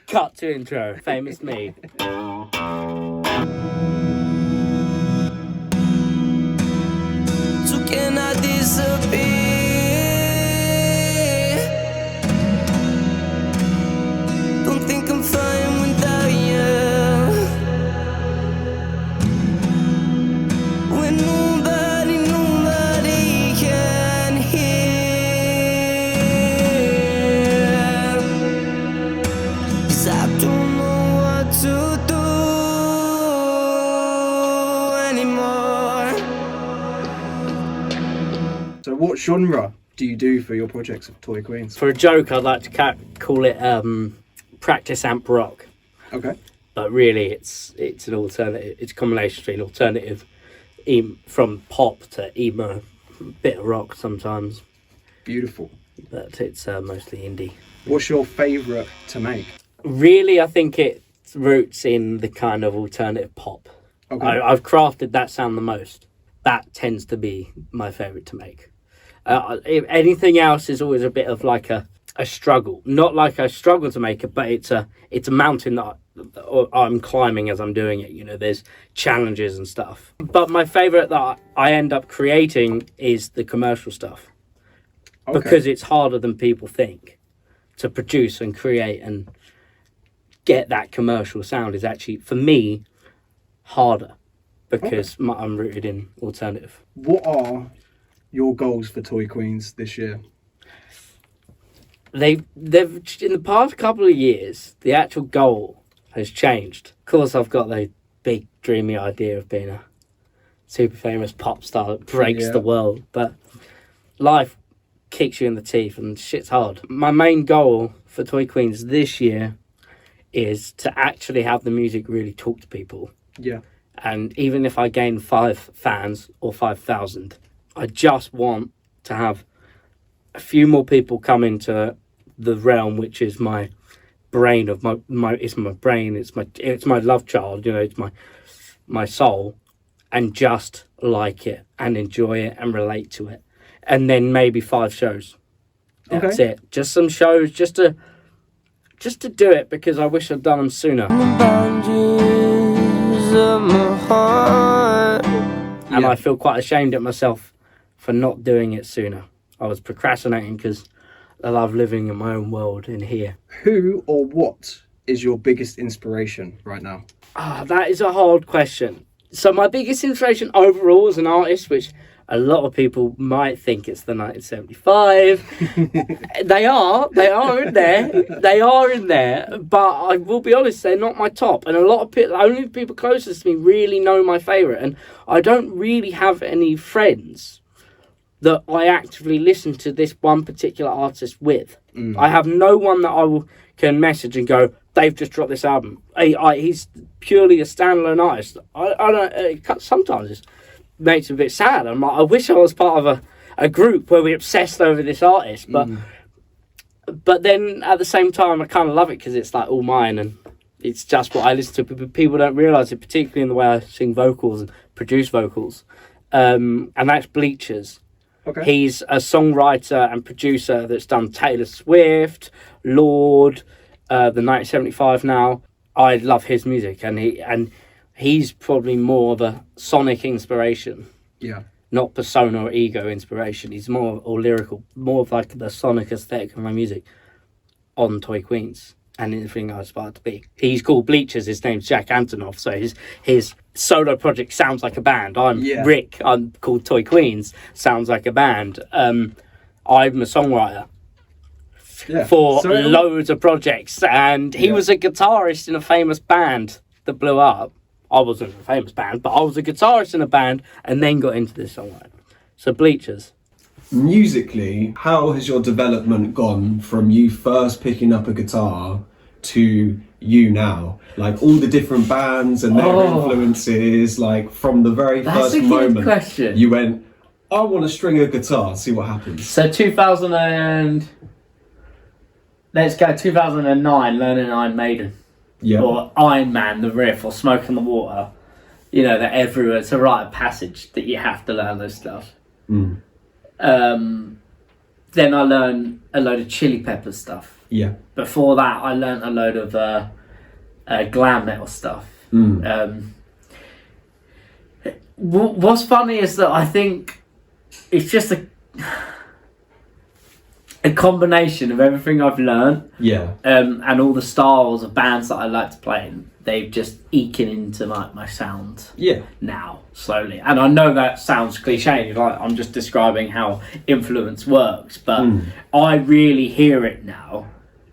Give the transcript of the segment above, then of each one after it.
Cut to intro. Famous me. So can I disappear? Don't think I'm fine without you. When nobody can hear. 'Cause I don't know what to do anymore. So what genre do you do for your projects of Toy Queens? For a joke, I'd like to call it practice amp rock. Okay. But really, it's an alternative. It's a combination between alternative, from pop to emo, bit of rock sometimes. Beautiful. But it's mostly indie. What's your favourite to make? Really, I think it roots in the kind of alternative pop. Okay. I've crafted that sound the most. That tends to be my favourite to make. If anything else is always a bit of like a struggle. Not like I struggle to make it, but it's a mountain that I'm climbing as I'm doing it. You know, there's challenges and stuff. But my favourite that I end up creating is the commercial stuff. Okay. Because it's harder than people think to produce and create and get that commercial sound is actually, for me, harder because I'm rooted in alternative. What are your goals for Toy Queens this year? They've in the past couple of years, the actual goal has changed. Of course, I've got the big dreamy idea of being a super famous pop star that breaks the world, but life kicks you in the teeth and shit's hard. My main goal for Toy Queens this year is to actually have the music really talk to people. Yeah. And even if I gain 5 fans or 5,000, I just want to have a few more people come into the realm, which is my brain of my it's my brain, it's my love child, you know, it's my soul, and just like it and enjoy it and relate to it. And then maybe 5 shows. That's it. Just some shows, just to do it because I wish I'd done them sooner. And I feel quite ashamed at myself for not doing it sooner. I was procrastinating because I love living in my own world in here. Who or what is your biggest inspiration right now? That is a hard question. So my biggest inspiration overall as an artist, which a lot of people might think it's the 1975. They are in there. But I will be honest, they're not my top. And a lot of people, only the people closest to me really know my favourite. And I don't really have any friends that I actively listen to this one particular artist with. I have no one that can message and go, they've just dropped this album. He's purely a standalone artist. I don't. Sometimes it makes me a bit sad. I'm like, I wish I was part of a group where we obsessed over this artist, but then at the same time I kind of love it because it's like all mine and it's just what I listen to. But people don't realise it, particularly in the way I sing vocals and produce vocals, and that's Bleachers. Okay. He's a songwriter and producer that's done Taylor Swift, Lorde, the 1975 now. I love his music and he's probably more of a sonic inspiration. Yeah. Not persona or ego inspiration. He's more or lyrical, more of like the sonic aesthetic of my music on Toy Queens and anything I aspire to be. He's called Bleachers, his name's Jack Antonoff, so his solo project sounds like a band. I'm Rick, I'm called Toy Queens, sounds like a band. I'm a songwriter for loads of projects, and he was a guitarist in a famous band that blew up. I wasn't in a famous band, but I was a guitarist in a band and then got into this songwriting. So Bleachers. Musically, how has your development gone from you first picking up a guitar to you now? Like all the different bands and their influences, like from the very first moment question. You went, I want to string a guitar, see what happens. So 2009, learning Iron Maiden. Yeah. Or Iron Man, the riff, or Smoke on the Water. You know, that everywhere, it's a rite of passage that you have to learn those stuff. then I learned a load of Chili Peppers stuff. Yeah. Before that, I learned a load of glam metal stuff. What's funny is that I think it's just a combination of everything I've learned, and all the styles of bands that I like to play in. They've just eking into my sound now, slowly. And I know that sounds cliche, like I'm just describing how influence works, but I really hear it now.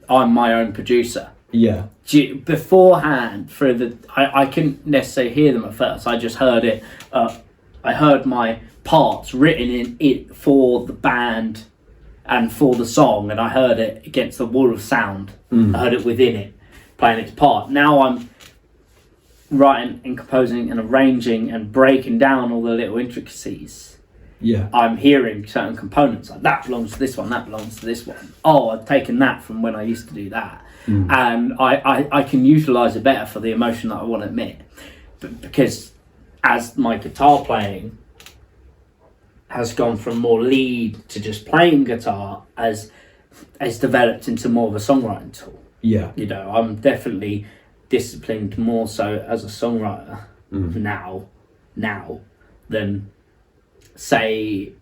I'm my own producer. Yeah. Beforehand, I couldn't necessarily hear them at first. I just heard it. I heard my parts written in it for the band and for the song, and I heard it against the wall of sound. I heard it within it, playing its part. Now I'm writing and composing and arranging and breaking down all the little intricacies. Yeah. I'm hearing certain components, like that belongs to this one, that belongs to this one. Oh, I've taken that from when I used to do that. And I can utilise it better for the emotion that I want to emit. Because as my guitar playing has gone from more lead to just playing guitar, has developed into more of a songwriting tool. Yeah. You know, I'm definitely disciplined more so as a songwriter now than say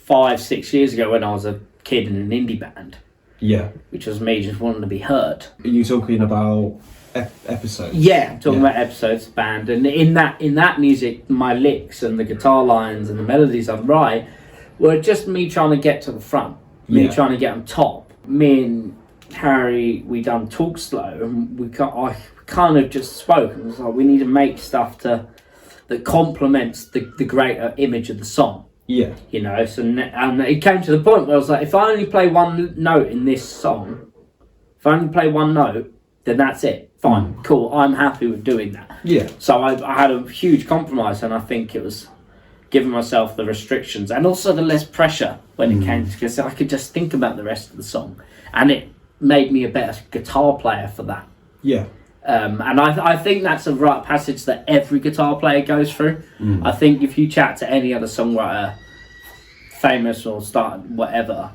5-6 years ago when I was a kid in an indie band. Yeah. Which was me just wanting to be heard. Are you talking about episodes? Yeah, I'm talking about episodes, band, and in that music, my licks and the guitar lines and the melodies I'd write were just me trying to get to the front, me trying to get on top. Me and Harry, we done Talk Slow, and I kind of just spoke and was like, we need to make stuff that complements the greater image of the song. Yeah. You know, so and it came to the point where I was like, if I only play one note in this song, then that's it. Fine, cool. I'm happy with doing that. Yeah. So I had a huge compromise, and I think it was giving myself the restrictions and also the less pressure when it came to, because I could just think about the rest of the song, and it made me a better guitar player for that. Yeah. And I think that's a right passage that every guitar player goes through. I think if you chat to any other songwriter, famous or start whatever,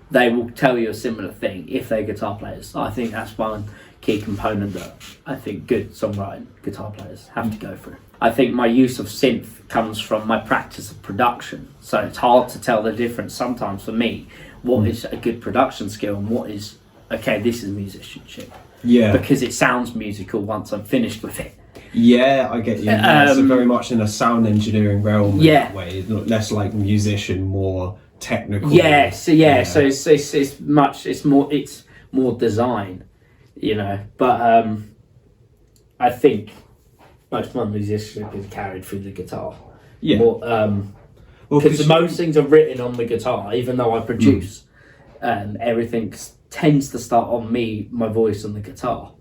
they will tell you a similar thing if they're guitar players. I think that's one key component that I think good songwriting guitar players have to go through. I think my use of synth comes from my practice of production, so it's hard to tell the difference sometimes for me. What is a good production skill and what is, okay, this is musicianship. Yeah. Because it sounds musical once I'm finished with it. Yeah, I get you. So very much in a sound engineering realm in that way, less like musician, more technical. So it's more design, you know. But I think most of my musicianship is carried through the guitar. Yeah. Because most things are written on the guitar, even though I produce, and everything tends to start on me, my voice, and the guitar.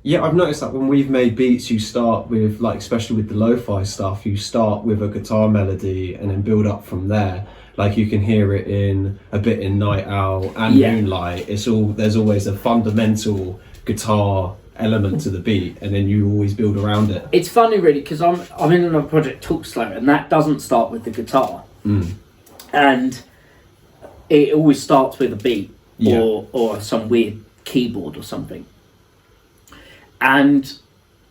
Yeah, I've noticed that when we've made beats, you start with, like, especially with the lo-fi stuff, you start with a guitar melody and then build up from there. Like, you can hear it in a bit in Night Owl and Moonlight. There's always a fundamental guitar element to the beat, and then you always build around it. It's funny, really, because I'm in another project, Talk Slow, and that doesn't start with the guitar. And it always starts with a beat or some weird keyboard or something. And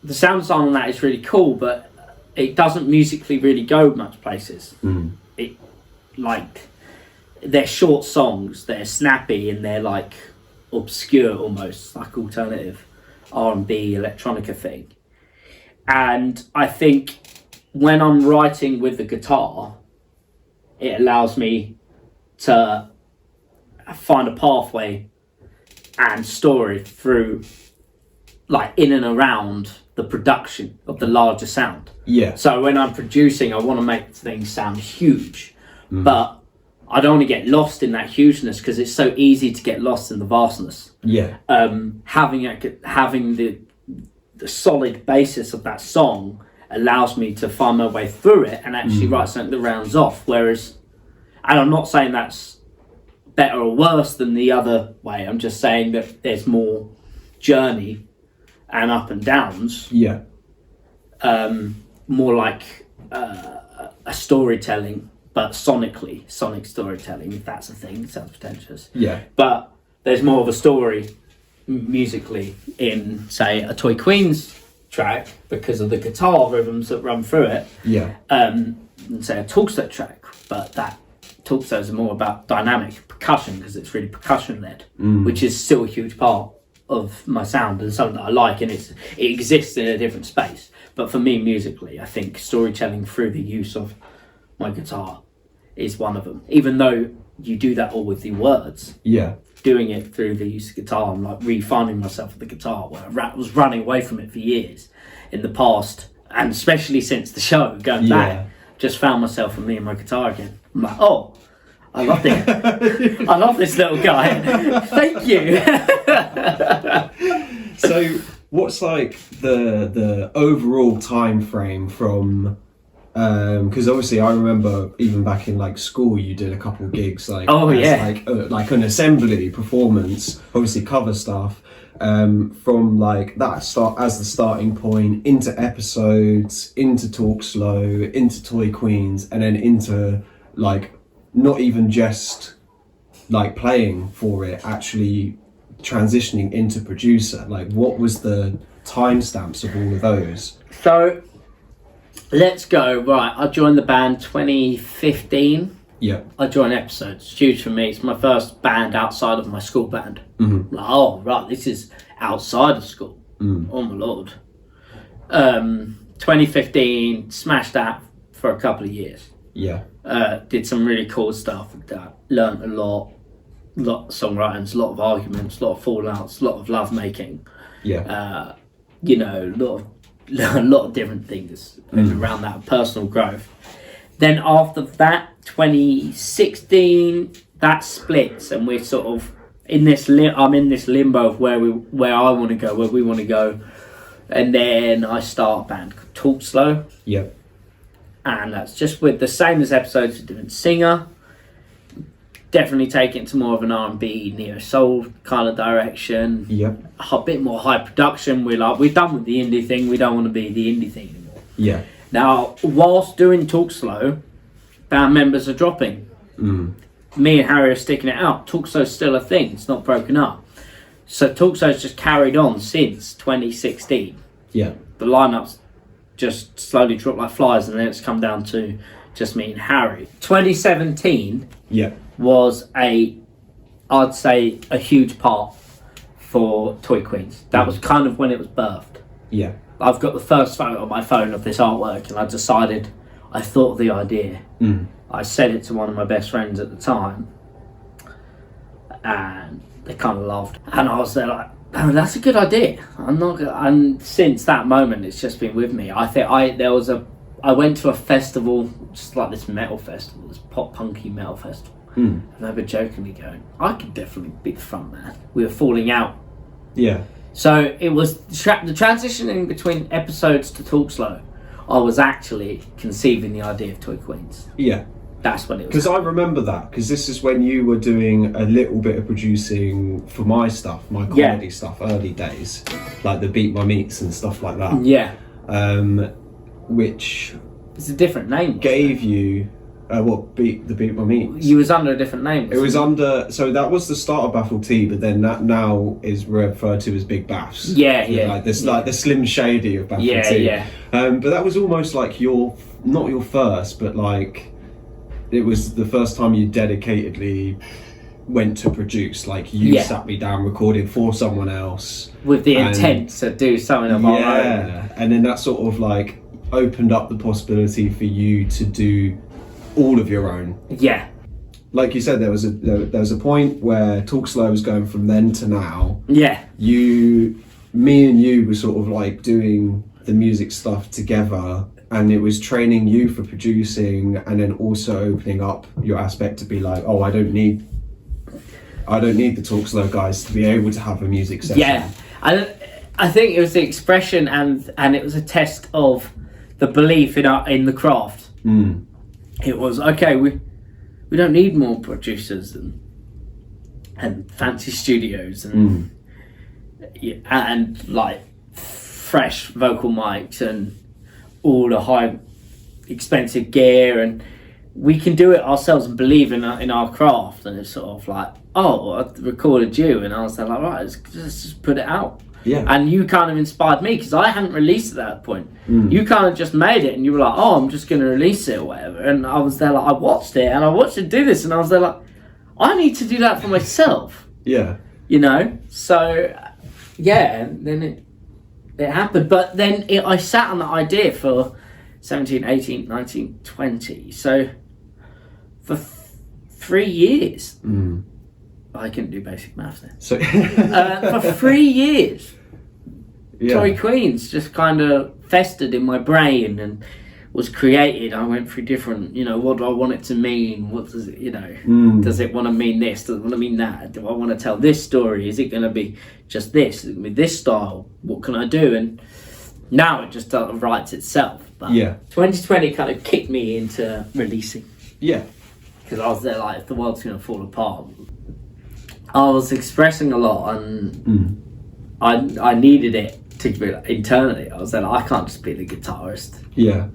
the sound design on that is really cool, but it doesn't musically really go much places. They're short songs, they're snappy, and they're like obscure almost, like alternative R&B electronica thing. And I think when I'm writing with the guitar, it allows me to find a pathway and story through, like, in and around the production of the larger sound. Yeah. So when I'm producing, I want to make things sound huge, but I don't want to get lost in that hugeness because it's so easy to get lost in the vastness. Yeah. Having the solid basis of that song allows me to find my way through it and actually write something that rounds off. Whereas, and I'm not saying that's better or worse than the other way. I'm just saying that there's more journey and up and downs. Yeah. More like a storytelling, but sonically, sonic storytelling, if that's a thing, it sounds pretentious. Yeah. But there's more of a story musically in, say, a ToyQueens track because of the guitar rhythms that run through it. Yeah. And say a Talkstone track, but that Talkstones are more about dynamic percussion because it's really percussion led, which is still a huge part of my sound and something that I like, and it exists in a different space. But for me, musically, I think storytelling through the use of my guitar is one of them. Even though you do that all with the words, Yeah. doing it through the use of guitar, I'm like refinding myself with the guitar, where I was running away from it for years in the past, and especially since the show, going back, just found myself and me and my guitar again. I'm like, oh, I love it. I love this little guy. Thank you. So what's like the overall time frame from, because obviously I remember even back in like school you did a couple of gigs like like an assembly performance, obviously cover stuff, from like that start as the starting point into episodes, into Talk Slow, into ToyQueens, and then into like not even just like playing for it, actually transitioning into producer. Like, what was the timestamps of all of those? So let's go. Right, I joined the band 2015. Yeah. I joined Episodes. It's huge for me. It's my first band outside of my school band. Mm-hmm. Like, oh, right, this is outside of school. Oh my lord. 2015, smashed that for a couple of years. Yeah. Did some really cool stuff with that. Learned a lot of songwriting, a lot of arguments, a lot of fallouts, a lot of love making. Yeah. You know, a lot of different things around that personal growth. Then after that, 2016, that splits, and we're sort of in this. I'm in this limbo of where I want to go, where we want to go, and then I start a band called Talk Slow. Yeah. And that's just with the same as Episodes, a different singer. Definitely take it to more of an R&B, neo soul kind of direction. Yeah. A bit more high production. We're done with the indie thing. We don't want to be the indie thing anymore. Yeah. Now, whilst doing Talk Slow, band members are dropping. Me and Harry are sticking it out. Talk Slow's still a thing. It's not broken up. So Talk Slow's just carried on since 2016. Yeah. The lineups just slowly dropped like flies, and then it's come down to just me and Harry. 2017 Yeah. was I'd say a huge part for ToyQueens. That was kind of when it was birthed. Yeah. I've got the first photo on my phone of this artwork, and I thought of the idea. I said it to one of my best friends at the time, and they kind of laughed. And I was there like, oh, that's a good idea. And since that moment, it's just been with me. I went to a festival, just like this metal festival, this pop punky metal festival. And I remember jokingly going, I could definitely be the front man. We were falling out. Yeah. So it was the transitioning between Episodes to Talk Slow. I was actually conceiving the idea of ToyQueens. Yeah. That's when it was. Because I remember that, because this is when you were doing a little bit of producing for my stuff, my comedy stuff, early days, like the Beat My Meats and stuff like that. Yeah. Which It's a different name. gave you the Beat My Meats. You was under a different name. It was under, so that was the start of Baffle T, but then that now is referred to as Big Baffs. Yeah, yeah. Like this, like the Slim Shady of Baffle T. Yeah. But that was almost like not your first, but like it was the first time you dedicatedly went to produce. Like you sat me down, recorded for someone else with the intent to do something of our own. Yeah, and then that sort of like opened up the possibility for you to do all of your own. Yeah. Like you said, there was a point where Talk Slow was going from then to now. Yeah. Me and you were sort of like doing the music stuff together, and it was training you for producing, and then also opening up your aspect to be like, oh, I don't need the Talk Slow guys to be able to have a music session. Yeah. I think it was the expression and it was a test of the belief in the craft. It was, okay, we don't need more producers and fancy studios and like fresh vocal mics and all the high expensive gear, and we can do it ourselves and believe in our craft. And it's sort of like, oh, I recorded you, and I was like, right, let's just put it out. Yeah. And you kind of inspired me because I hadn't released at that point. You kind of just made it, and you were like, oh, I'm just going to release it or whatever. And I was there like, I watched it do this, and I was there like, I need to do that for myself. Yeah. You know? So, yeah, and then it happened. But then I sat on that idea for 17, 18, 19, 20. So, for 3 years. I couldn't do basic maths then. So For 3 years, yeah. ToyQueens just kind of festered in my brain and was created. I went through different, what do I want it to mean? What does it, does it want to mean this? Does it want to mean that? Do I want to tell this story? Is it going to be just this? Is it going to be this style? What can I do? And now it just writes itself. But 2020 kind of kicked me into releasing. Yeah. Because I was there like, if the world's going to fall apart, I was expressing a lot, and I needed it to be internally. I was like, I can't just be the guitarist. Yeah.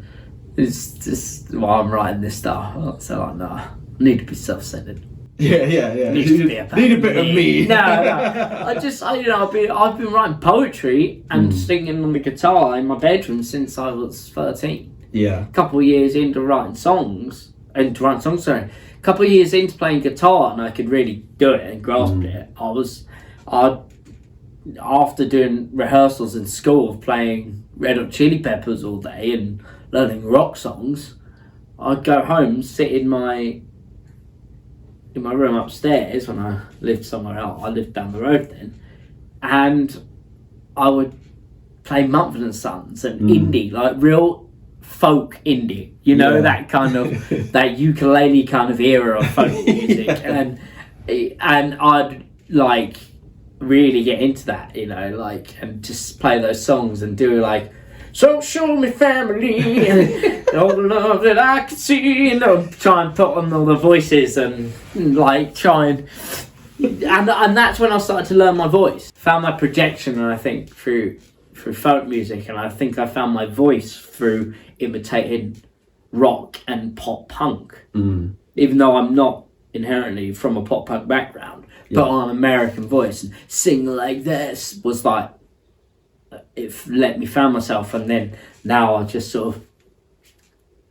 It's just while I'm writing this stuff. So like, no, I need to be self-centered. Yeah. Need a bit of me. No. I've been writing poetry and singing on the guitar in my bedroom since I was 13. Yeah. A couple of years into writing songs. Couple of years into playing guitar, and I could really do it and grasp it. After doing rehearsals in school of playing Red Hot Chili Peppers all day and learning rock songs, I'd go home, sit in my room upstairs when I lived somewhere else. I lived down the road then, and I would play Mumford & Sons and indie, like real folk indie, that kind of that ukulele kind of era of folk music, and I'd like really get into that, and just play those songs and do like, so show me family and all the love that I can see, and try and put on all the voices and like try and that's when I started to learn my voice, found my projection, and I think through folk music, and I think I found my voice through imitating rock and pop punk, even though I'm not inherently from a pop punk background, but on an American voice, and sing like this was like, it let me found myself. And then now I just sort of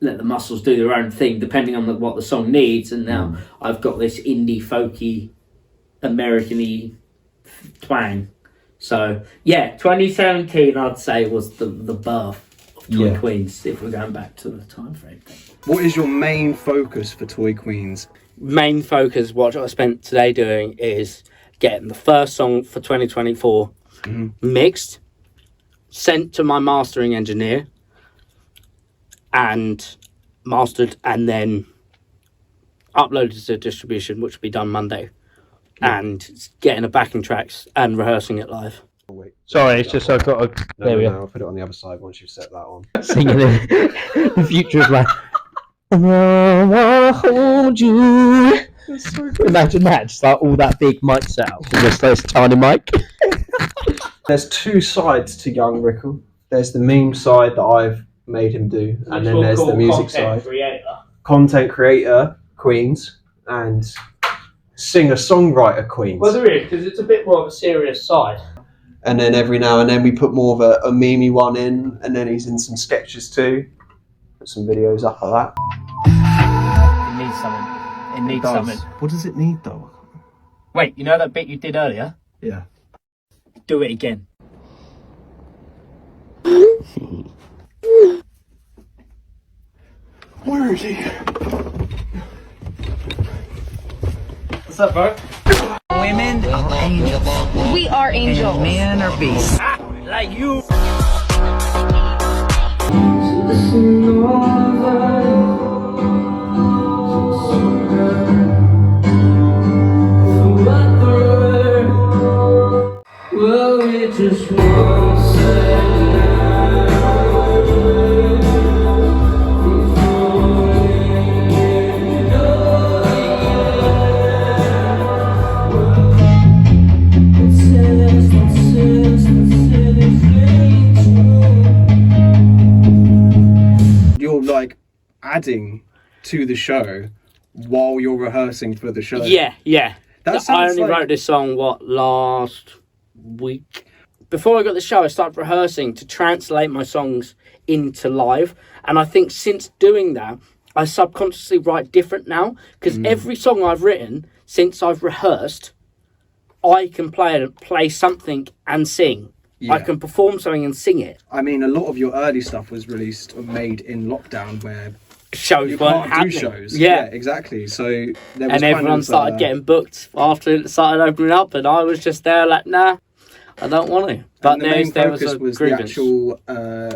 let the muscles do their own thing depending on what the song needs, and now I've got this indie folky American-y twang. So yeah, 2017 I'd say was the birth of ToyQueens, if we're going back to the time frame thing. What is your main focus for ToyQueens? Main focus, what I spent today doing, is getting the first song for 2024 mixed, sent to my mastering engineer and mastered, and then uploaded to distribution, which will be done Monday, and getting the backing tracks and rehearsing it live. Sorry, it's just I've got a... There we go. I'll put it on the other side once you've set that on. Singing the future of life. I wanna hold you. Imagine that, just like all that big mic setup, just this tiny mic. There's two sides to Young Rickle. There's the meme side that I've made him do, and then there's the music side. Content creator Queens and singer-songwriter Queens. Well, there is, because it's a bit more of a serious side. And then every now and then we put more of a memey one in, and then he's in some sketches too. Put some videos up like that. It needs something. It needs something. What does it need though? Wait, you know that bit you did earlier? Yeah. Do it again. Where is he? What's up, bro? Women are angels. We are angels. And men are beasts. Like you. You're like adding to the show while you're rehearsing for the show. Yeah. That I sounds only like... wrote this song, last week? Before I got the show, I started rehearsing to translate my songs into live. And I think since doing that, I subconsciously write different now. Because every song I've written, since I've rehearsed, I can play something and sing. Yeah. I can perform something and sing it. I mean, a lot of your early stuff was released or made in lockdown where Shows you weren't can't do happening. shows. Yeah. Exactly. So there was And everyone started getting booked after it started opening up, and I was just there like, nah, I don't want to. But the main there was focus a was the grievance. actual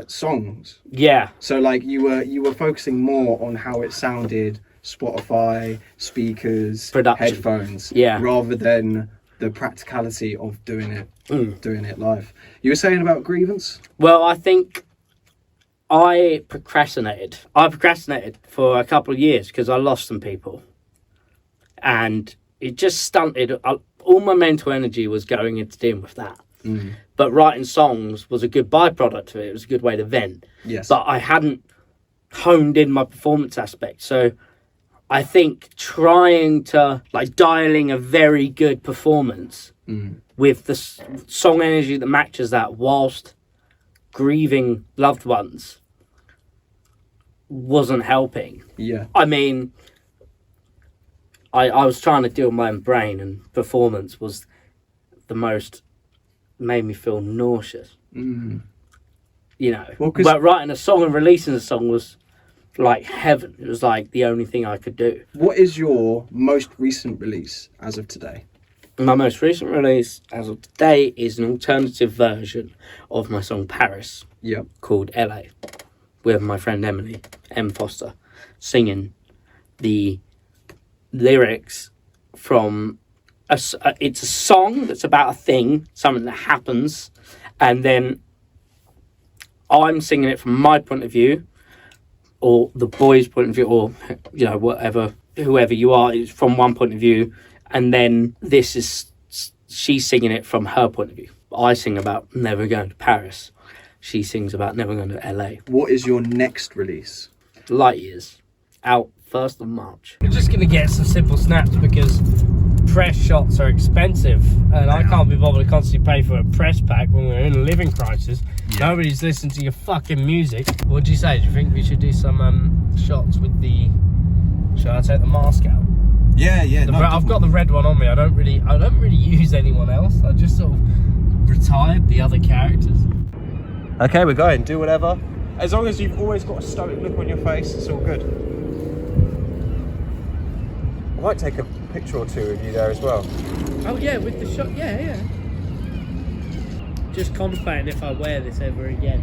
songs. Yeah. So like you were focusing more on how it sounded, Spotify, speakers, Production. headphones, Yeah. rather than the practicality of doing it live. You were saying about grievance? Well, I think I procrastinated. I procrastinated for a couple of years because I lost some people. And it just stunted. All my mental energy was going into dealing with that. But writing songs was a good byproduct of it. It was a good way to vent. Yes. But I hadn't honed in my performance aspect. So I think trying to, dialing a very good performance with the song energy that matches that whilst grieving loved ones wasn't helping. Yeah. I mean, I was trying to deal with my own brain, and performance was the most, made me feel nauseous. You know, but writing a song and releasing a song was like heaven. It was like the only thing I could do. What is your most recent release as of today? My most recent release as of today is an alternative version of my song Paris. Yep. Called LA, with my friend Emily M. Foster singing the lyrics from it's a song that's about a thing, something that happens, and then I'm singing it from my point of view, or the boy's point of view, or whoever you are, it's from one point of view, and then she's singing it from her point of view. I sing about never going to Paris. She sings about never going to LA. What is your next release? Light Years, out 1st of March. We're just going to get some simple snaps because press shots are expensive, and I can't be bothered to constantly pay for a press pack when we're in a living crisis. Yeah. Nobody's listening to your fucking music. What do you say? Do you think we should do some shots with the... Should I take the mask out? Yeah. I've got the red one on me. I don't really use anyone else. I just sort of retired the other characters. Okay, we're going. Do whatever. As long as you've always got a stoic look on your face, it's all good. I might take a picture or two of you there as well. Oh yeah, with the shot. Yeah. Just contemplating if I wear this ever again.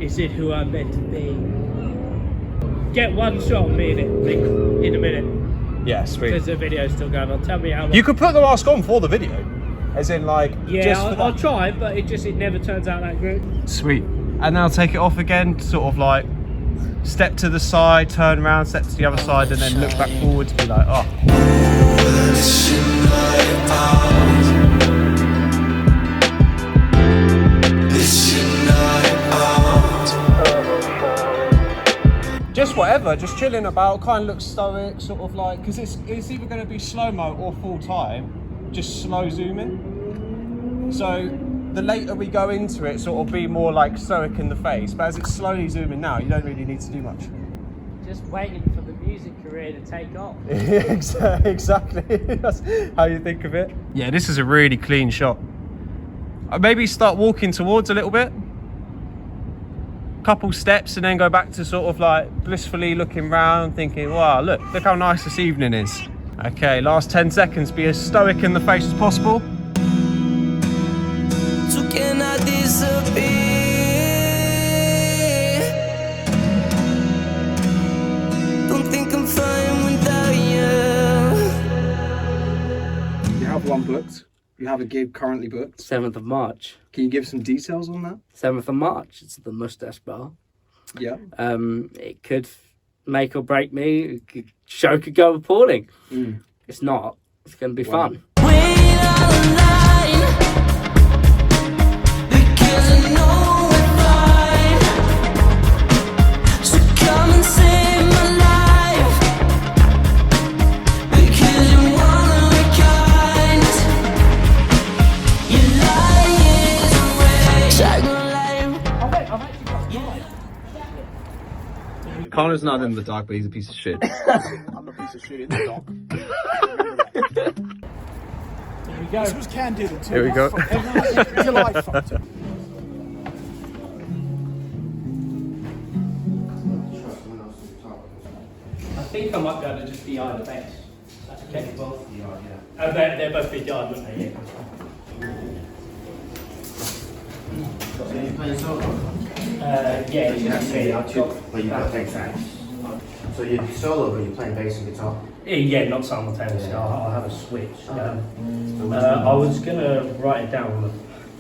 Is it who I'm meant to be? Get one shot of me in it in a minute. Yeah, sweet. Because the video's still going on. Tell me how long. You could put the mask on for the video. As in, like... Yeah, I'll try, but it never turns out that great. Sweet. And now take it off again, sort of like... Step to the side, turn around, step to the other side, and then look back forward to be like, oh. Just whatever, just chilling about, kind of looks stoic, sort of like, because it's either going to be slow-mo or full-time, just slow zooming. So the later we go into it, sort of be more like stoic in the face, but as it's slowly zooming now, you don't really need to do much. Just waiting for the music career to take off. Exactly, that's how you think of it. Yeah, this is a really clean shot. Maybe start walking towards a little bit. Couple steps and then go back to sort of like blissfully looking round, thinking, wow, look how nice this evening is. Okay, last 10 seconds, be as stoic in the face as possible. So can I disappear? Don't think I'm fine without you. You have one booked. You have a gig currently booked. 7th of March. Can you give some details on that? 7th of March. It's the Mustache Bar. Yeah. It could make or break me. Show could go appalling. It's not. It's going to be fun. Wait online, because I know we're fine. So come and say Connor's not in the dock, but he's a piece of shit. I'm a piece of shit in the dock. Here we go. This was candid until Here we go. your life fucked up. I think I might be able to just be the base. That's okay. Both yeah. They're both big yard, aren't they? So you're playing solo? Yeah, it's just me. But you've got to take tracks. So you're solo, but you're playing bass and guitar? Yeah, not simultaneously. Yeah. I'll have a switch. I was going to write it down on the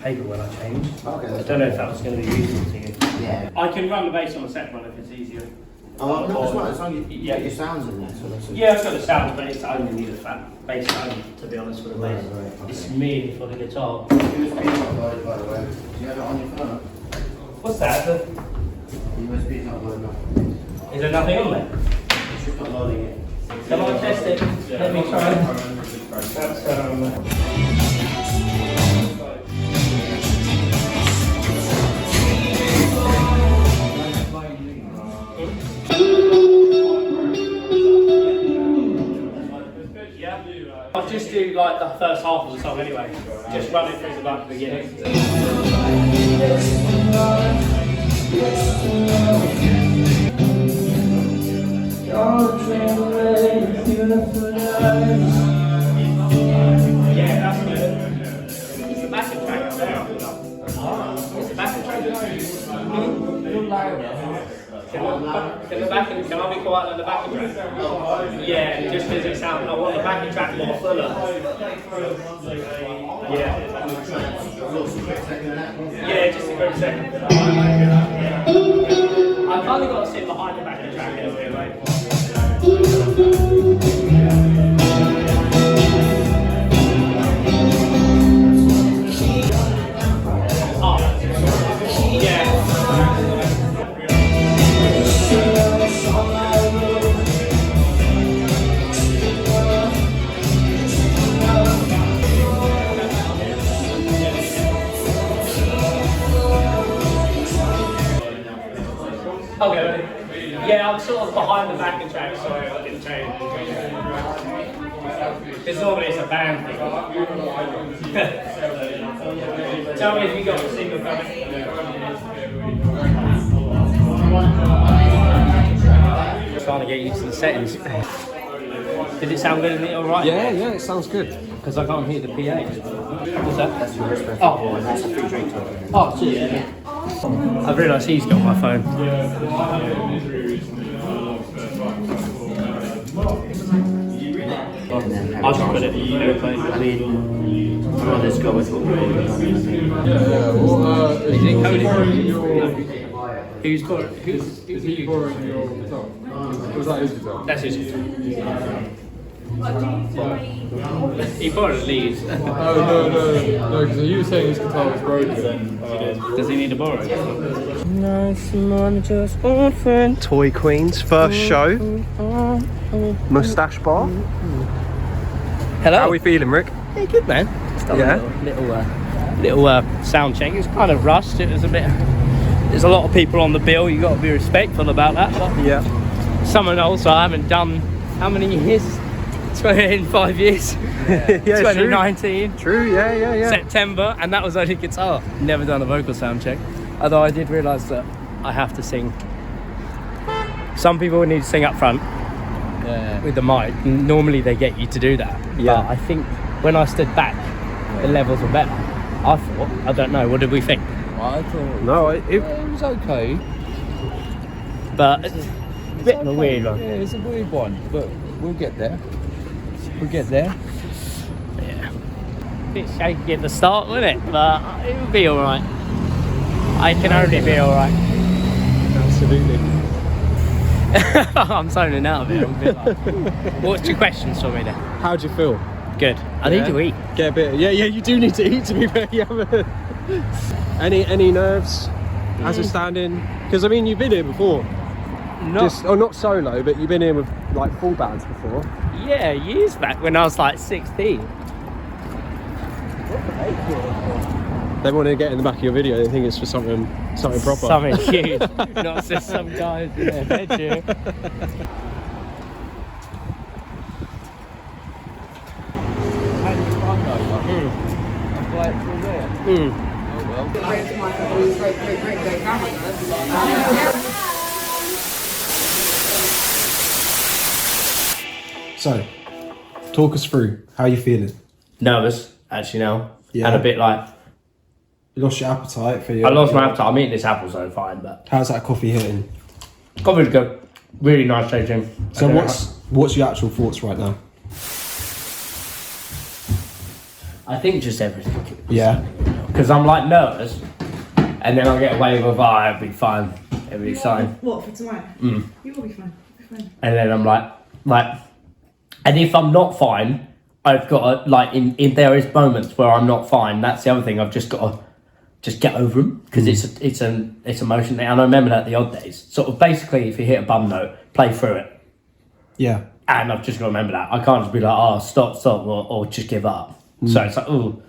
paper when I changed. Okay. I don't know if that was going to be useful to you. Yeah. I can run the bass on a set run if it's easier. Oh, no, as long as you Yeah. get your sounds in there. So that's Yeah, I've got the sound, but I only need a fat bass tone, to be honest, for the bass. Right, okay. It's me for the guitar. USB's not loaded, by the way. Do you have it on your phone? What's that? The USB's not loaded up. Is there nothing on there? It's just not loading it. Come on, test it. Let me try. That's I'll just do like the first half of the song anyway. Just run it through the back beginning. Yeah, that's good. It's the backing track up there. It's the backing track. Can I be quiet on the backing track? Yeah, just because it sounds, I want the backing track more fuller. Yeah. Yeah, just a quick second. I've kind of got to sit behind the backing track in a weird way. Oh, yeah. Okay, ready? Yeah, I'm sort of behind the backing track, so I didn't change. Because normally it's a band thing. Tell me if you got the single coming. Trying to get used to the settings. Did it sound good in it alright? Yeah, it sounds good. Because I can't hear the PA. What's that? That's your wristband. Oh. And that's a free drink token. Oh, cheers. Yeah. I've realised he's got my phone. I'll just put it in airplane. I mean, I'd rather just go with what we're doing. Is it coded? Who's got it? Who's he borrowing your guitar? Was that his guitar? That's his guitar. He borrowed Lee's. Oh, no, because you were saying his guitar was broken. Does he need to borrow it? ToyQueens first show. Moustache bar. Hello. How are we feeling, Rick? Yeah, good man. Just done Yeah. a little sound check. It was kind of rushed. It was a bit. There's a lot of people on the bill. You got to be respectful about that. But Yeah. someone else I haven't done. How many years? 5 years. Yeah, 2019. True, yeah. September, and that was only guitar. Never done a vocal sound check. Although I did realise that I have to sing. Some people need to sing up front with the mic. Normally they get you to do that. Yeah. But I think when I stood back, the levels were better. I thought. I don't know. What did we think? I thought No, it was okay. But it's a bit of a weird one. Yeah, it's a weird one, but we'll get there. We'll get there. Yeah. Bit shaky at the start, wasn't it? But it will be alright. I can only be alright. Absolutely. I'm zoning out of it. I'm a bit like, what's your questions for me then? how do you feel? Good. I need to eat. Get a bit. Yeah, you do need to eat to be fair. Yeah. Any nerves as a stand-in? Because I mean, you've been here before. Not solo, but you've been here with like full bands before. Yeah, years back when I was like 16. They want to get in the back of your video. They think it's for something proper. Something huge. Not just some guys in their bedroom. So, talk us through how you feeling. Nervous, actually now. Yeah. And a bit like... You lost your appetite for your... I lost my appetite. I'm eating this apple, so fine, but... How's that coffee hitting? Coffee's good. Really nice tasting. So what's your actual thoughts right now? I think just everything. Yeah. Because I'm like nervous, and then I'll get away with, it'll be fine. It'll be fine. What, for tomorrow? Mm. You will be fine. You'll be fine. And then I'm like, and if I'm not fine, I've got to, like, in there is moments where I'm not fine. That's the other thing. I've just got to just get over them, because it's an emotion thing. And I remember that the odd days. Sort of basically, if you hit a bum note, play through it. Yeah. And I've just got to remember that. I can't just be like, oh, stop, or just give up. So it's like, ooh.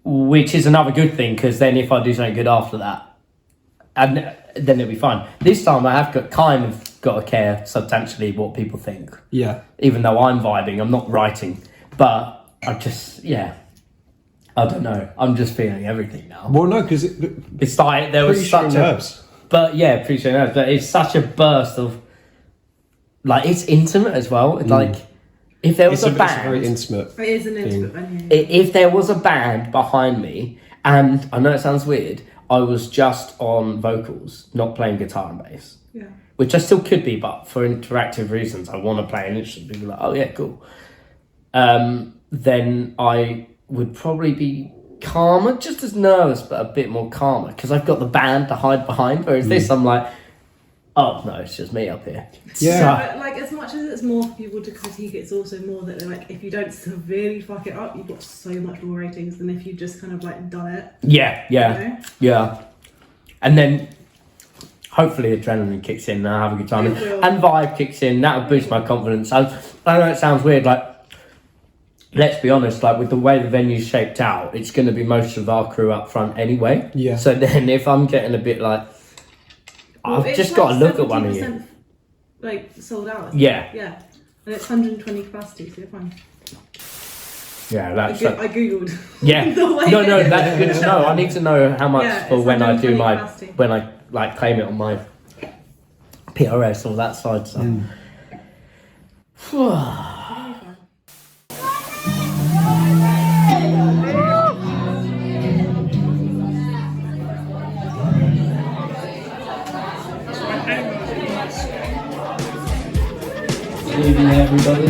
Which is another good thing, because then if I do something good after that, and then it'll be fine. This time I have kind of got to care substantially what people think. Yeah. Even though I'm vibing, I'm not writing. But I just, I don't know. I'm just feeling everything now. Well, no, because it's like there was such nerves. But it's such a burst of, like, it's intimate as well. Like, if there was a band, it's a very intimate. It is an intimate venue. If there was a band behind me, and I know it sounds weird, I was just on vocals, not playing guitar and bass. Yeah. Which I still could be, but for interactive reasons, I want to play an instrument. People are like, oh yeah, cool. Then I would probably be calmer, just as nervous, but a bit more calmer, because I've got the band to hide behind. Whereas this, I'm like, oh no, it's just me up here. Yeah. But, like, as much as it's more for people to critique, it's also more that, like, if you don't severely fuck it up, you've got so much more ratings than if you just kind of like done it. Yeah. And then hopefully adrenaline kicks in and I have a good time. And vibe kicks in, that'll boost my confidence. I know it sounds weird, like, let's be honest, like, with the way the venue's shaped out, it's going to be most of our crew up front anyway. Yeah. So then if I'm getting a bit like, I've just got to look at one of you. Like, sold out. Yeah. Yeah. And it's 120 capacity, so you're fine. Yeah, that's... I googled. Yeah. No, that's good to know. I need to know how much for when I do my... capacity. When I, like, claim it on my PRS or that side stuff. Good evening, everybody.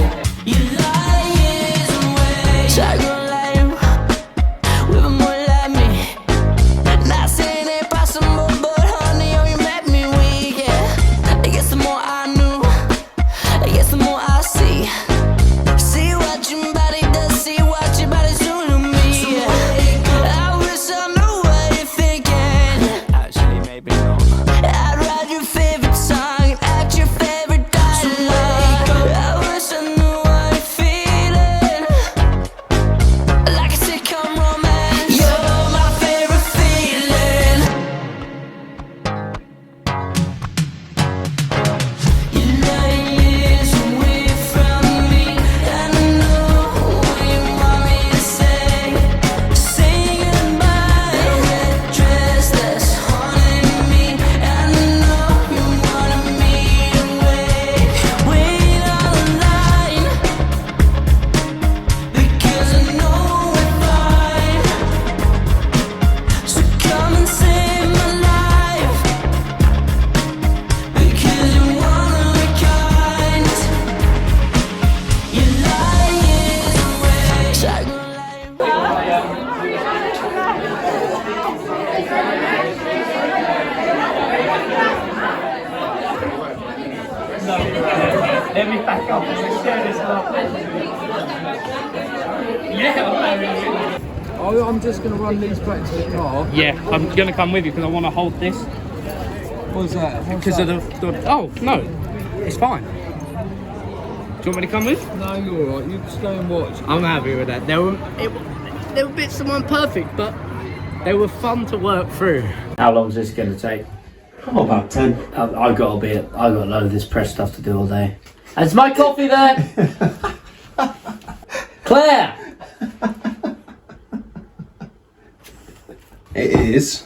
Let me back up and share this up. Yeah, I'm just going to run these back to the car. Yeah, I'm going to come with you because I want to hold this. What's that? Because of the... Oh, no. It's fine. Do you want me to come with? No, you're alright. You just go and watch. I'm happy with that. There were bits that weren't perfect, but They were fun to work through. How long is this going to take? Oh, about 10. I got a load of this press stuff to do all day. Is my coffee there? Claire! It is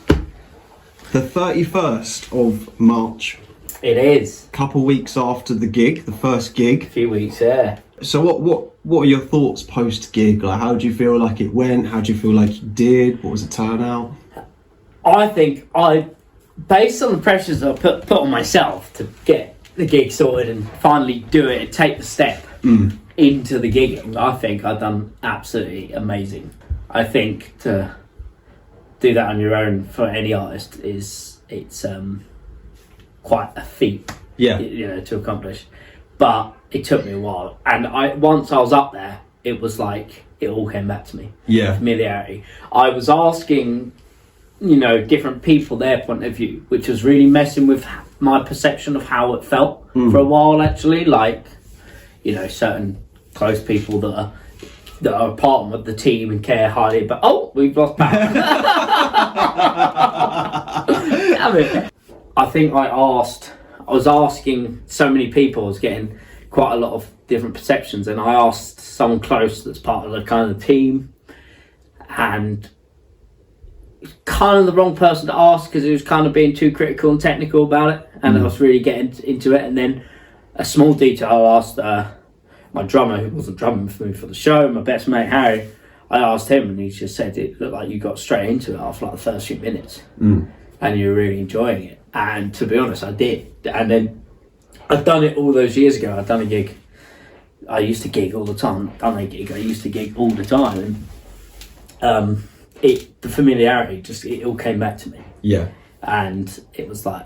the 31st of March. It is. Couple weeks after the gig, the first gig. A few weeks, yeah. So what are your thoughts post gig? Like, how do you feel like it went? How do you feel like you did? What was the turnout? I think based on the pressures I put on myself to get the gig sorted and finally do it and take the step into the gigging, I think I've done absolutely amazing. I think to do that on your own for any artist it's quite a feat, to accomplish. But it took me a while, and once I was up there, it was like it all came back to me. Yeah, familiarity. I was asking, different people their point of view, which was really messing with my perception of how it felt for a while. Actually, like, certain close people that are part of the team and care highly. But we've lost power. Damn it. I think I was asking so many people. I was getting quite a lot of different perceptions, and I asked someone close that's part of the kind of team, and kind of the wrong person to ask because he was kind of being too critical and technical about it, and I was really getting into it. And then a small detail, I asked my drummer, who wasn't drumming for me for the show, my best mate Harry. I asked him, and he just said it looked like you got straight into it after like the first few minutes, and you were really enjoying it. And to be honest, I did. And then I'd done it all those years ago. I'd done a gig. I used to gig all the time. I used to gig all the time. And the familiarity, it all came back to me. Yeah. And it was like,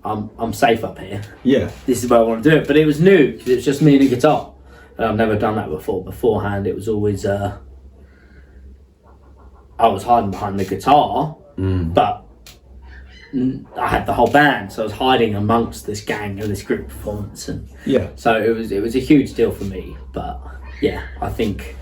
I'm safe up here. Yeah. This is where I want to do it. But it was new because it was just me and a guitar. And I've never done that before. Beforehand, it was always I was hiding behind the guitar, but I had the whole band, so I was hiding amongst this gang and this group performance, and so it was a huge deal for me. But yeah, I think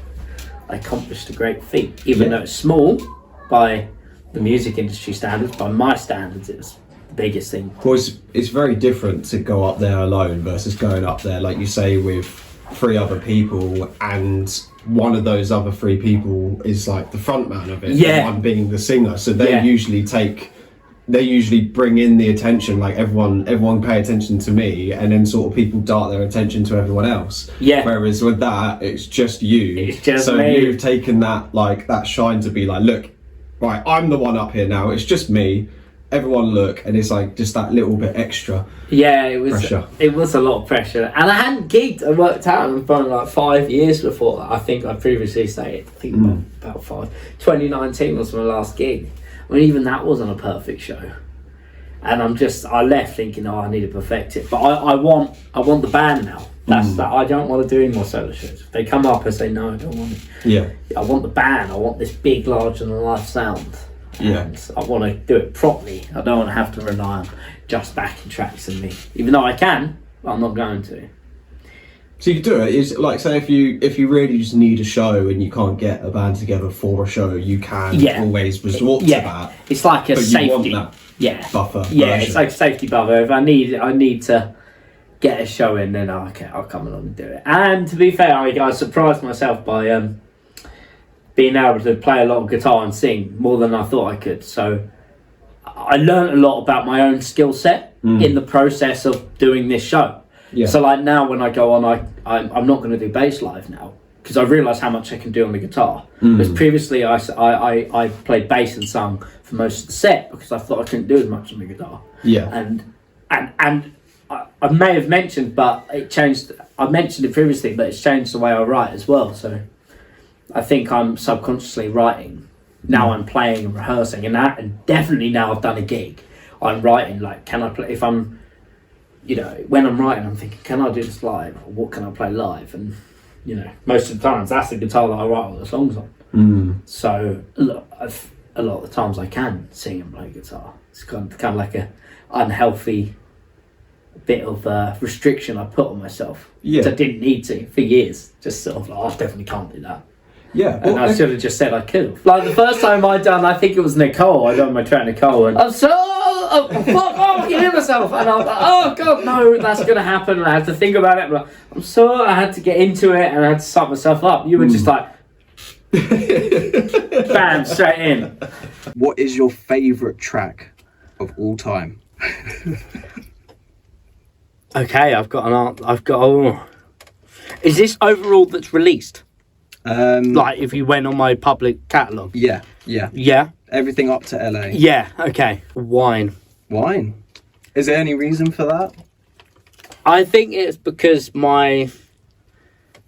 I accomplished a great feat, even though it's small by the music industry standards. By my standards, it was the biggest thing. Of course, it's very different to go up there alone versus going up there, like you say, with 3 other people, and one of those other 3 people is like the front man of it, and one being the singer. So they usually bring in the attention, like everyone pay attention to me, and then sort of people dart their attention to everyone else. Yeah. Whereas with that, it's just you. It's just so me. You've taken that shine to be like, look, right, I'm the one up here now. It's just me. Everyone look, and it's like just that little bit extra. Yeah, it was pressure. It was a lot of pressure, and I hadn't gigged and worked out in probably like 5 years before that. I think I previously stated. I think about 5. 2019 was my last gig. I mean, even that wasn't a perfect show, and I left thinking, I need to perfect it. But I want the band now. That's that. I don't want to do any more solo shows. If they come up and say no, I don't want it. Yeah. I want the band. I want this big, larger than life sound. And I want to do it properly. I don't want to have to rely on just backing tracks and me. Even though I can, but I'm not going to. So you can do it. It's like, say if you really just need a show and you can't get a band together for a show, you can always resort to that. It's like a safety. You want that buffer. Yeah, it's like a safety buffer. If I need to get a show in, then I'll come along and do it. And to be fair, I surprised myself by being able to play a lot of guitar and sing more than I thought I could. So I learned a lot about my own skill set in the process of doing this show. Yeah. So like now when I go on, I'm not going to do bass live now because I realise how much I can do on the guitar. Because previously I played bass and sung for most of the set because I thought I couldn't do as much on the guitar. Yeah. And I may have mentioned, but it changed. I mentioned it previously, but it's changed the way I write as well. So I think I'm subconsciously writing. Now I'm playing and rehearsing, and definitely now I've done a gig, I'm writing. Like, can I play? If I'm, when I'm writing, I'm thinking, can I do this live? Or what can I play live? And most of the times that's the guitar that I write all the songs on. So a lot of the times I can sing and play guitar. It's kind of like a unhealthy bit of restriction I put on myself. Yeah. I didn't need to for years. Just sort of like, I definitely can't do that. Yeah. And I should have just said I could have. Like the first time I think it was Nicole, I done my track Nicole, and I'm so, I can hear myself. And I was like, oh God, no, that's going to happen. And I had to think about it. But I had to get into it and I had to psych myself up. You were just like, bam, straight in. What is your favourite track of all time? Okay, I've got an art. Is this overall that's released? Like if you went on my public catalogue? Yeah. Yeah? Everything up to LA. Yeah, okay. Wine. Is there any reason for that? I think it's because my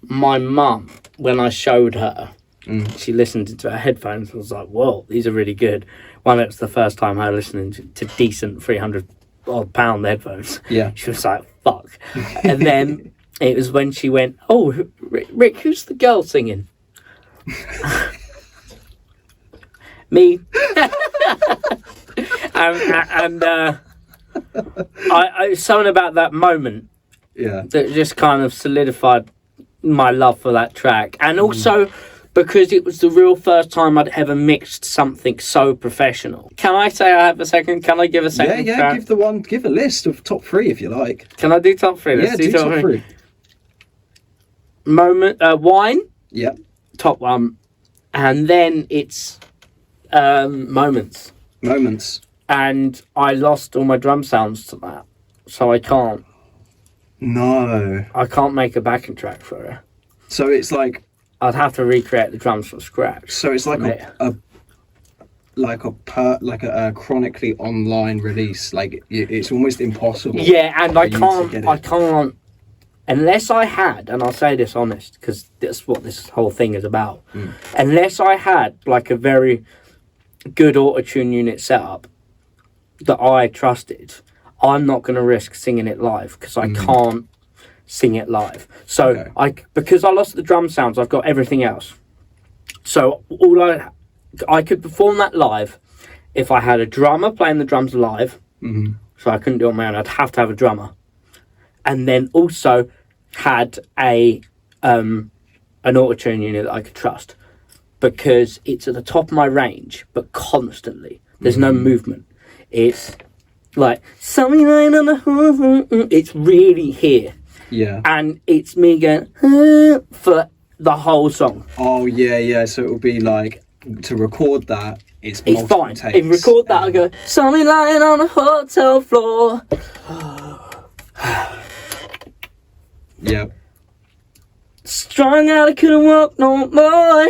mum, when I showed her, she listened to her headphones and was like, whoa, these are really good. Well, it's the first time I listened to decent £300 headphones. Yeah. She was like, fuck. And then it was when she went, oh, Rick, who's the girl singing? Me. and I something about that moment that just kind of solidified my love for that track. And also because it was the real first time I'd ever mixed something so professional. Can I say I have a second? Can I give a second track? Give a list of top 3 if you like. Can I do top 3? Let's do top 3. Wine. Yeah. Top 1. And then it's Moments. And I lost all my drum sounds to that. So I can't. No. I can't make a backing track for it. So it's like I'd have to recreate the drums from scratch. So it's like a chronically online release. Like it's almost impossible. Yeah, and I can't unless I had, and I'll say this honest because that's what this whole thing is about. Unless I had like a very good auto-tune unit setup that I trusted, I'm not going to risk singing it live because I can't sing it live. So because I lost the drum sounds, I've got everything else. So I could perform that live if I had a drummer playing the drums live. So I couldn't do it on my own. I'd have to have a drummer, and then also had an auto-tune unit that I could trust because it's at the top of my range, but constantly there's no movement. It's like something on the it's really here. Yeah. And it's me going for the whole song. Oh yeah. So it will be like to record that. It's fine. Takes. If you record that, I go something lying on a hotel floor. Yep. Strung out, I couldn't walk no more.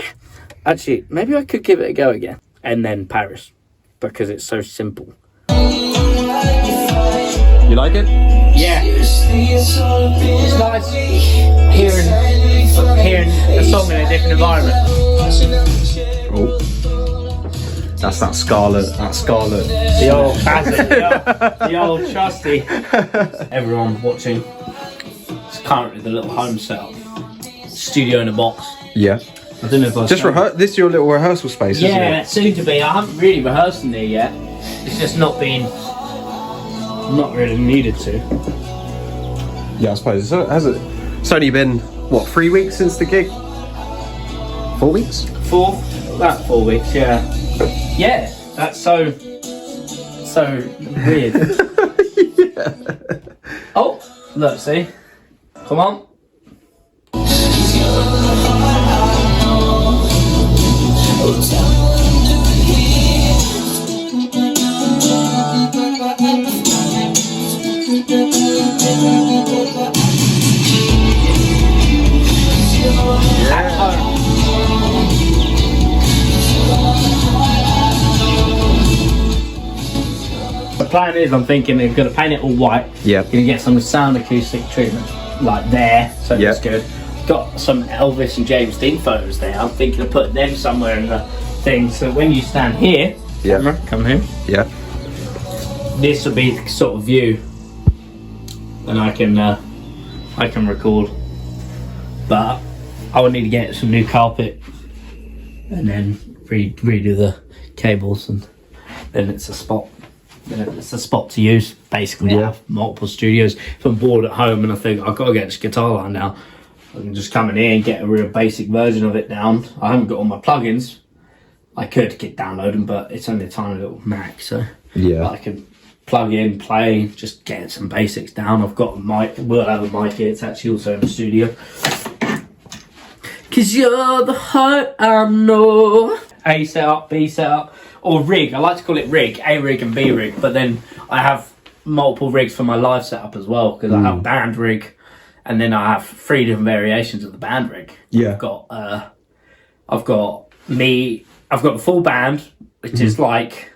Actually, maybe I could give it a go again, and then Paris, because it's so simple. You like it? Yeah. It's nice hearing a song in a different environment. Oh. That's that Scarlet. The old classic, the old trusty. Everyone watching. It's currently the little home setup. Studio in a box. Yeah. I don't know if I just rehearse. This is your little rehearsal space, isn't it? Yeah, soon to be. I haven't really rehearsed in there yet. It's just not really needed to. Yeah, I suppose. So has it? It's only been 3 weeks since the gig. 4 weeks? About 4 weeks. Yeah. Yeah, that's so weird. Yeah. Oh, look, see? Come on. The plan is, I'm thinking they're going to paint it all white. Yeah. Going to get some sound acoustic treatment, like there, so that's good. Got some Elvis and James Dean photos there. I'm thinking of putting them somewhere in the thing, so when you stand here, camera, come here. Yeah. This will be the sort of view, and I can record. But I would need to get some new carpet, and then redo the cables, and then it's a spot. It's a spot to use. Basically, I have multiple studios. If I'm bored at home and I think I've got to get this guitar line now, I can just come in here and get a real basic version of it down. I haven't got all my plugins. I could get download them, but it's only a tiny little Mac, so I can plug in, play, just get some basics down. I've got a mic, we'll have a mic here, it's actually also in the studio. Cause you're the heart I know. A setup, B setup, or rig. I like to call it rig, A rig and B rig, but then I have multiple rigs for my live setup as well, because I have band rig, and then I have 3 different variations of the band rig. Yeah. I've got the full band, which is like,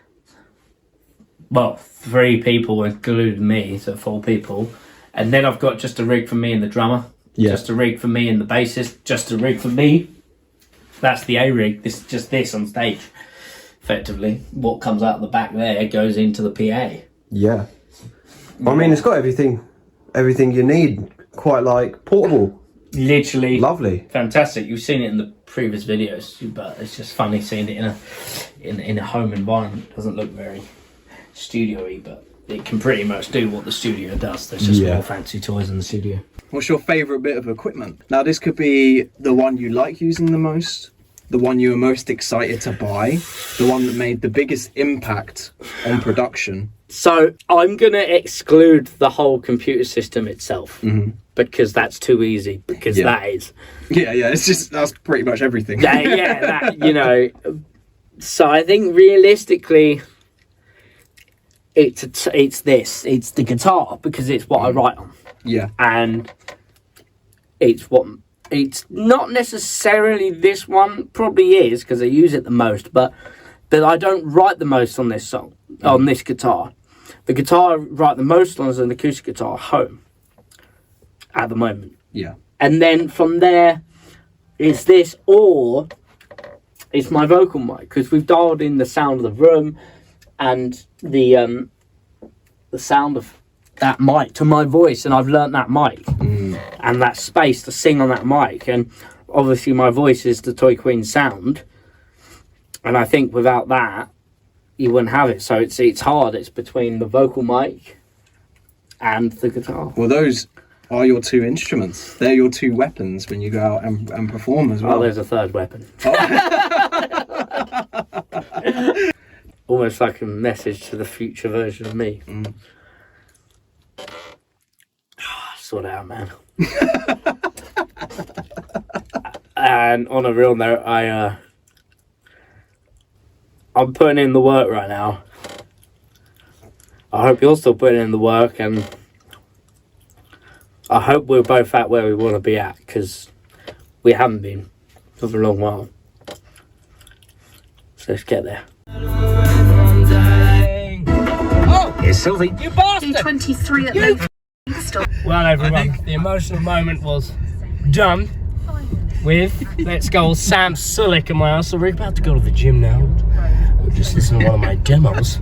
well, 3 people including me, so 4 people. And then I've got just a rig for me and the drummer. Yeah. Just a rig for me and the bassist. Just a rig for me. That's the A rig. This on stage. Effectively, what comes out the back there goes into the PA. Yeah. I mean, it's got everything you need. Quite like portable. Literally. Lovely. Fantastic. You've seen it in the previous videos, but it's just funny seeing it in a home environment. It doesn't look very studio-y, but it can pretty much do what the studio does. There's just more fancy toys in the studio. What's your favourite bit of equipment? Now, this could be the one you like using the most, the one you were most excited to buy, the one that made the biggest impact on production. So I'm going to exclude the whole computer system itself, because that's too easy, because that is... that's pretty much everything. So I think realistically, it's the guitar, because it's what I write on. Yeah. And it's not necessarily this one, probably is, because I use it the most, but I don't write the most on this song, on this guitar. The guitar I write the most on is an acoustic guitar home at the moment. Yeah. And then from there, it's this, or it's my vocal mic, because we've dialed in the sound of the room and the sound of that mic to my voice, and I've learnt that mic and that space to sing on that mic. And obviously my voice is the ToyQueens sound, and I think without that you wouldn't have it. So it's hard. It's between the vocal mic and the guitar. Well, those are your 2 instruments. They're your 2 weapons when you go out and perform as well. Oh, there's a 3rd weapon. Almost like a message to the future version of me. Sort it out, man. And on a real note, I'm putting in the work right now. I hope you're still putting in the work, and I hope we're both at where we want to be at, because we haven't been for a long while. So let's get there. Oh, here's Sylvie. You bastard! 23 at low. Well, everyone, the emotional moment was done with Let's Go Sam Sulik and my house. So we're about to go to the gym now. We'll just listen to one of my demos.